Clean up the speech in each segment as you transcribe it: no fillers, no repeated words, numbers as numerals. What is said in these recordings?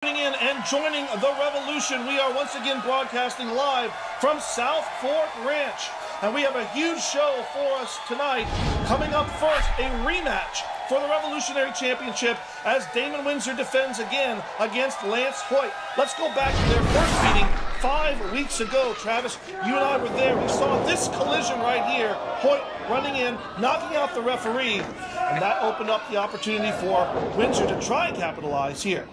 In and joining the revolution, we are once again broadcasting live from South Fork Ranch, and we have a huge show for us tonight. Coming up first, a rematch for the Revolutionary Championship as Damon Windsor defends again against Lance Hoyt. Let's go back to their first meeting 5 weeks ago. Travis, you and I were there. We saw this collision right here. Hoyt running in, knocking out the referee, and that opened up the opportunity for Windsor to try and capitalize here.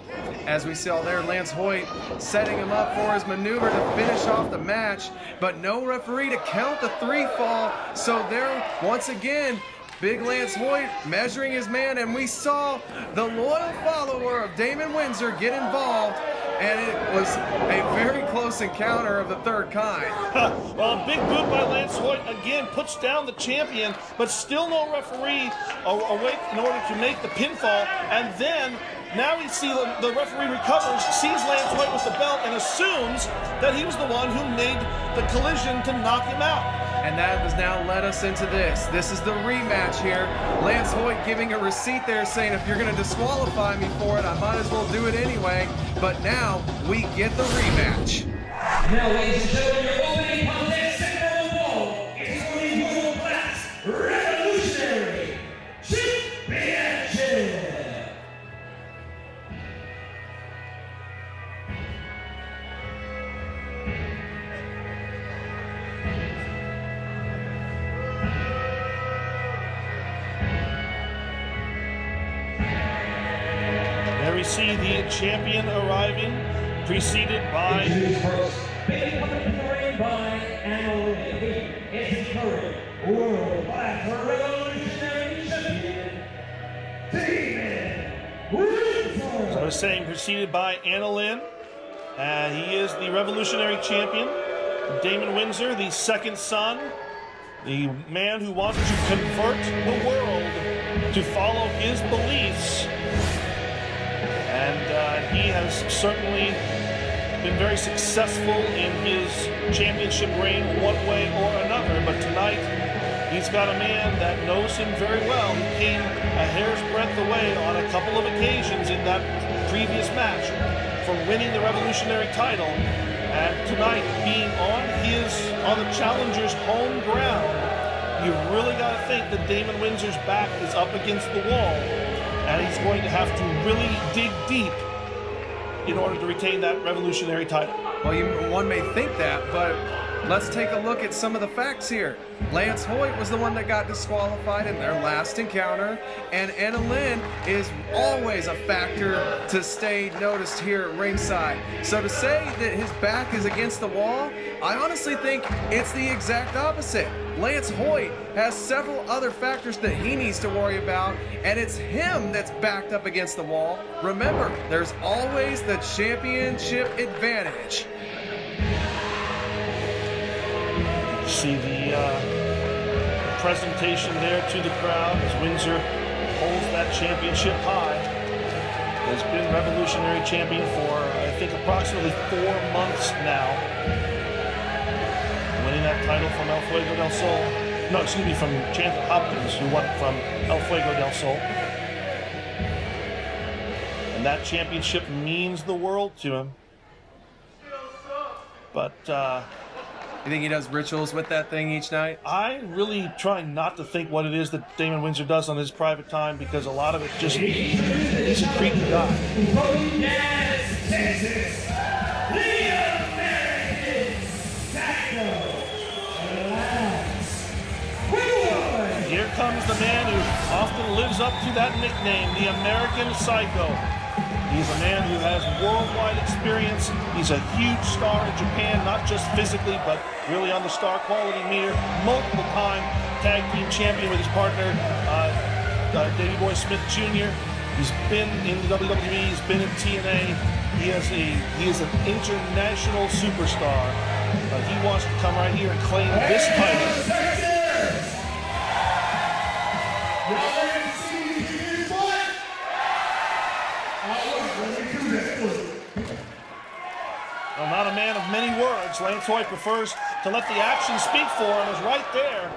As we saw there, Lance Hoyt setting him up for his maneuver to finish off the match, but no referee to count the 3 fall. So there, once again, big Lance Hoyt measuring his man, and we saw the loyal follower of Damon Windsor get involved, and it was a very close encounter of the third kind. Well, a big boot by Lance Hoyt again puts down the champion, but still no referee awake in order to make the pinfall. And then now we see the referee recovers, sees Lance Hoyt with the belt, and assumes that he was the one who made the collision to knock him out. And that has now led us into this. This is the rematch here. Lance Hoyt giving a receipt there saying, if you're going to disqualify me for it, I might as well do it anyway. But now we get the rematch. Now, ladies and gentlemen, your opening contest, second wall, it's for the World Class Revolutionary Championship. There we see the champion arriving, preceded by... Being coming by AnnaLynn, it's current World Class Revolutionary Champion, Damon Windsor. As I was saying, preceded by AnnaLynn. He is the Revolutionary Champion. Damon Windsor, the second son, the man who wants to convert the world to follow his beliefs. And he has certainly been very successful in his championship reign one way or another. But tonight, he's got a man that knows him very well. He came a hair's breadth away on a couple of occasions in that previous match for winning the Revolutionary title. And tonight, being on the challenger's home ground, you really got to think that Damon Windsor's back is up against the wall. And he's going to have to really dig deep in order to retain that Revolutionary title. Well, one may think that, but let's take a look at some of the facts here. Lance Hoyt was the one that got disqualified in their last encounter, and AnnaLynn is always a factor to stay noticed here at ringside. So to say that his back is against the wall, I honestly think it's the exact opposite. Lance Hoyt has several other factors that he needs to worry about, and it's him that's backed up against the wall. Remember, there's always the championship advantage. See the presentation there to the crowd as Windsor holds that championship high. Has been Revolutionary Champion for, I think, approximately 4 months now. Winning that title from El Fuego del Sol. No, excuse me, from Chandler Hopkins, who won from El Fuego del Sol. And that championship means the world to him. But, you think he does rituals with that thing each night? I really try not to think what it is that Damon Windsor does on his private time, because a lot of it just, he's a creepy guy. From Dallas, Texas, the American Psycho. Here comes the man who often lives up to that nickname, the American Psycho. He's a man who has worldwide experience. He's a huge star in Japan, not just physically, but really on the star quality meter. Multiple-time tag team champion with his partner, Davey Boy Smith Jr. He's been in the WWE. He's been in TNA. He is an international superstar. He wants to come right here and claim this title. Well, not a man of many words. Lance Hoyt prefers to let the action speak for him. Is right there.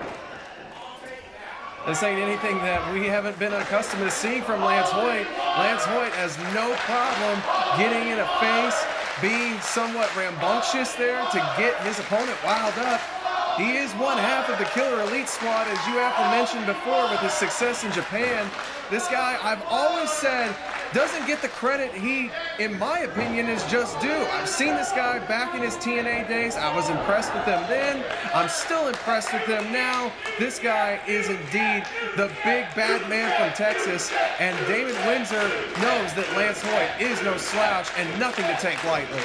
This ain't anything that we haven't been accustomed to seeing from Lance Hoyt. Lance Hoyt has no problem getting in a face, being somewhat rambunctious there to get his opponent riled up. He is one half of the Killer Elite squad, as you have mentioned before, with his success in Japan. This guy, I've always said, doesn't get the credit he, in my opinion, is just due. I've seen this guy back in his TNA days. I was impressed with him then. I'm still impressed with him now. This guy is indeed the big bad man from Texas, and Damon Windsor knows that Lance Hoyt is no slouch and nothing to take lightly.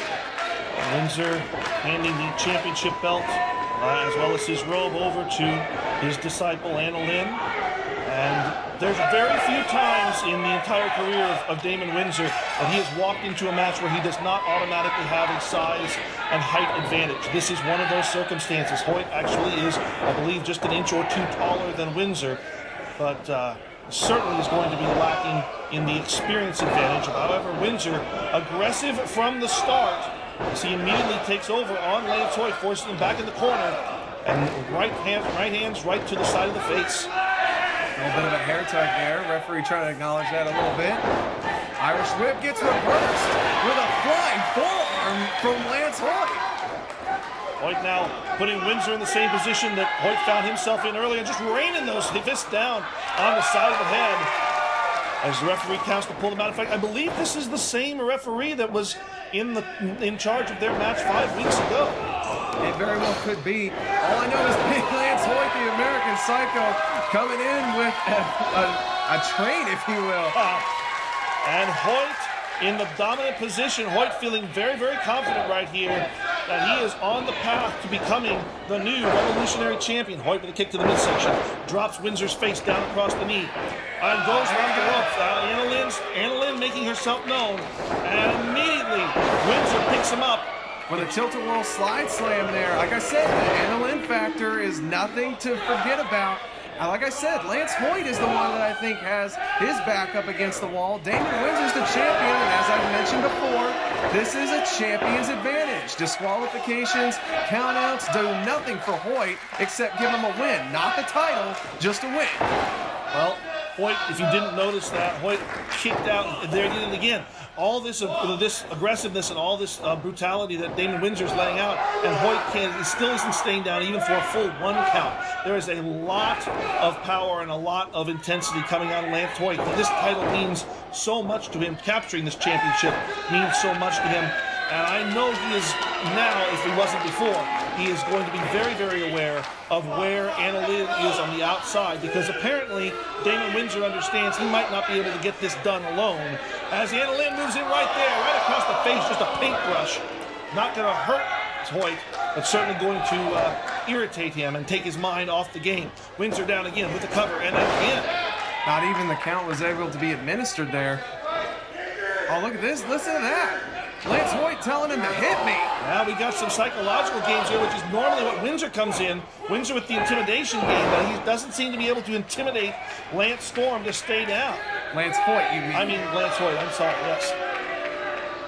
Windsor handing the championship belt as well as his robe over to his disciple AnnaLynn. And there's very few times in the entire career of Damon Windsor that he has walked into a match where he does not automatically have a size and height advantage. This is one of those circumstances. Hoyt actually is, I believe, just an inch or two taller than Windsor, but certainly is going to be lacking in the experience advantage. However, Windsor, aggressive from the start, as he immediately takes over on Lance Hoyt, forcing him back in the corner, and right hands right to the side of the face. A little bit of a hair tug there. Referee trying to acknowledge that a little bit. Irish whip gets reversed with a flying forearm from Lance Hoyt. Hoyt now putting Windsor in the same position that Hoyt found himself in earlier, just raining those fists down on the side of the head as the referee counts to pull them out. In fact, I believe this is the same referee that was in charge of their match 5 weeks ago. It very well could be. All I know is Big Lance Hoyt, the American Psycho, coming in with a train, if you will. And Hoyt in the dominant position. Hoyt feeling very, very confident right here that he is on the path to becoming the new revolutionary champion. Hoyt with a kick to the midsection. Drops Windsor's face down across the knee. And goes around the ropes. AnnaLynn making herself known. And immediately, Windsor picks him up. With a tilt-a-whirl slide slam there. Like I said, the AnnaLynn factor is nothing to forget about. Like I said, Lance Hoyt is the one that I think has his back up against the wall. Damon Windsor's the champion, and as I've mentioned before, this is a champion's advantage. Disqualifications, countouts do nothing for Hoyt except give him a win. Not the title, just a win. Well, Hoyt, if you didn't notice that, Hoyt kicked out. There he did it again. All this aggressiveness and all this brutality that Damon Windsor's laying out, and Hoyt still isn't staying down even for a full 1 count. There is a lot of power and a lot of intensity coming out of Lance Hoyt. This title means so much to him. Capturing this championship means so much to him. And I know he is now, if he wasn't before, he is going to be very, very aware of where AnnaLynn is on the outside, because apparently Damon Windsor understands he might not be able to get this done alone. As AnnaLynn moves in right there, right across the face, just a paintbrush. Not going to hurt Hoyt, but certainly going to irritate him and take his mind off the game. Windsor down again with the cover, and again. Not even the count was able to be administered there. Oh, look at this. Listen to that. Lance Hoyt telling him to hit me. Now we got some psychological games here, which is normally what Windsor comes in. Windsor with the intimidation game, but he doesn't seem to be able to intimidate Lance Storm to stay down. Lance Hoyt, you mean? I mean Lance Hoyt, I'm sorry, yes.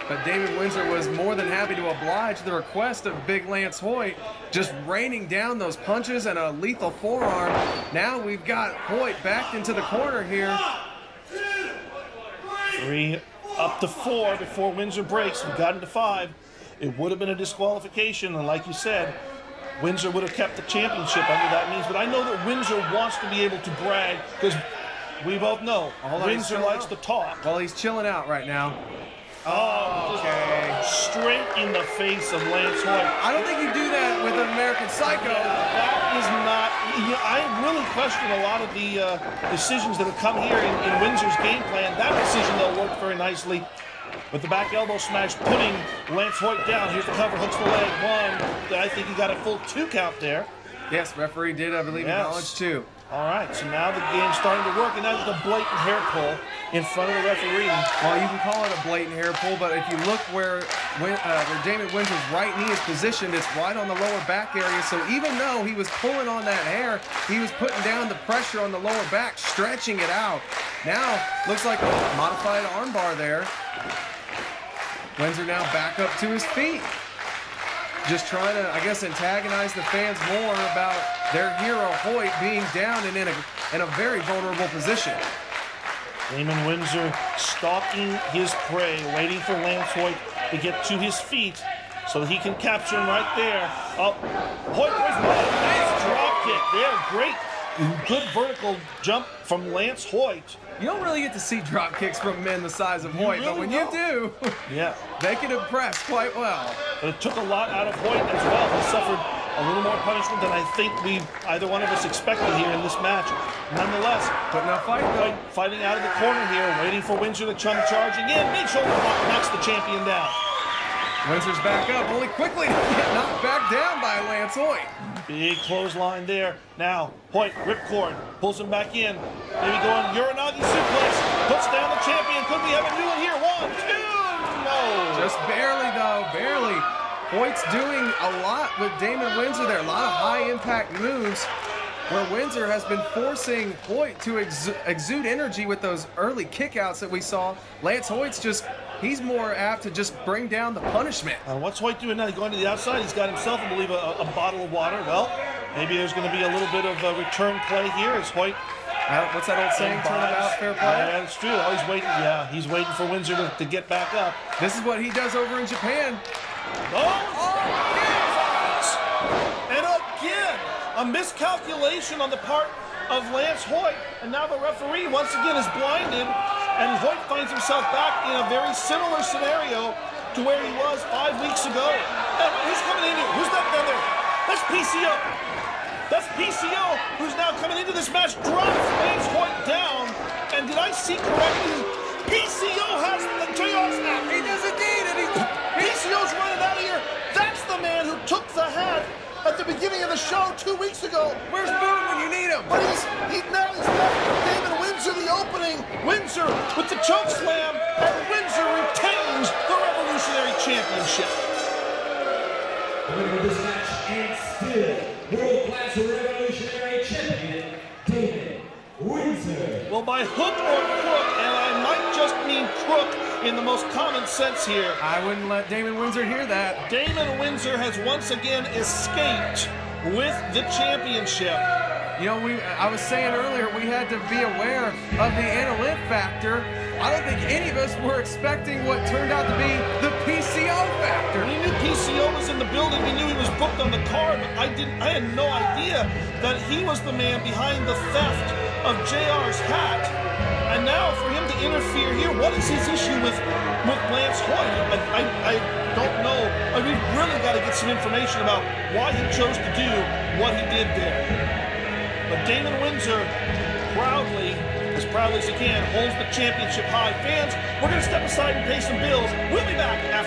But Damon Windsor was more than happy to oblige the request of Big Lance Hoyt, just raining down those punches and a lethal forearm. Now we've got Hoyt backed into the corner here. 3 up to 4 before Windsor breaks. We got into 5. It would have been a disqualification, and like you said, Windsor would have kept the championship under that means. But I know that Windsor wants to be able to brag, because we both know Windsor likes to talk. Well, he's chilling out right now. Oh, okay. Straight in the face of Lance Hoyt. I don't think you do that with an American Psycho. That is not. I really question a lot of the decisions that have come here in Windsor's game plan. That decision, though, worked very nicely with the back elbow smash, putting Lance Hoyt down. Here's the cover, hooks the leg. 1. I think he got a full 2 count there. Yes, referee did, I believe, acknowledge 2. All right, so now the game's starting to work, and that's the blatant hair pull in front of the referee. Well, you can call it a blatant hair pull, but if you look where Damon Windsor's right knee is positioned, it's right on the lower back area. So even though he was pulling on that hair, he was putting down the pressure on the lower back, stretching it out. Now, looks like a modified armbar there. Windsor now back up to his feet. Just trying to, I guess, antagonize the fans more about their hero Hoyt being down and in a very vulnerable position. Damon Windsor stalking his prey, waiting for Lance Hoyt to get to his feet so that he can capture him right there. Oh, Hoyt was nice drop kick there. Great, good vertical jump from Lance Hoyt. You don't really get to see drop kicks from men the size of Hoyt, but really when don't. you do, Yeah, they can impress quite well. but it took a lot out of Hoyt as well. He suffered a little more punishment than I think either one of us expected here in this match. Nonetheless, Putting up fight though. Hoyt fighting out of the corner here, waiting for Windsor to come charging in. Big shoulder block knocks the champion down. Windsor's back up, only quickly to get knocked back down by Lance Hoyt. Big clothesline there. Now, Hoyt, ripcord, pulls him back in. Maybe going Uranagi suplex, puts down the champion. Could we have a new one here? 1, 2, no. Just barely though, barely. Hoyt's doing a lot with Damon Windsor there, a lot of high impact moves where Windsor has been forcing Hoyt to exude energy with those early kickouts that we saw. Lance Hoyt's he's more apt to just bring down the punishment. What's Hoyt doing now? He's going to the outside. He's got himself, I believe, a bottle of water. Well, maybe there's going to be a little bit of a return play here as Hoyt. What's that old saying? Turnabout, fair play? Yeah, it's true. Oh, he's waiting. Yeah, he's waiting for Windsor to get back up. This is what he does over in Japan. And again, a miscalculation on the part of Lance Hoyt. And now the referee once again is blinded. And Hoyt finds himself back in a very similar scenario to where he was 5 weeks ago. And who's coming in here? Who's that down there? That's PCO. That's PCO, who's now coming into this match, drops Lance Hoyt down. And did I see correctly? PCO has the JR's hat. He does indeed, and PCO's running out of here. That's the man who took the hat at the beginning of the show 2 weeks ago. where's Boone when you need him? But he's left Damon Windsor the opening. Windsor with the choke slam, and Windsor retains the Revolutionary Championship. The winner of this match and still world-class Revolutionary Champion, Damon Windsor. Well, by hook or crook, and I might just mean crook in the most common sense here, I wouldn't let Damon Windsor hear that. Damon Windsor has once again escaped with the championship. You know, I was saying earlier we had to be aware of the AnnaLynn factor. I don't think any of us were expecting what turned out to be the PCO factor. We knew PCO was in the building. We knew he was booked on the card, but I had no idea that he was the man behind the theft of JR's hat. And now for him to interfere here, what is his issue with Lance Hoyt? I don't know. We've really got to get some information about why he chose to do what he did there. But Damon Windsor proudly, as proudly as he can, holds the championship high. Fans, we're going to step aside and pay some bills. We'll be back after.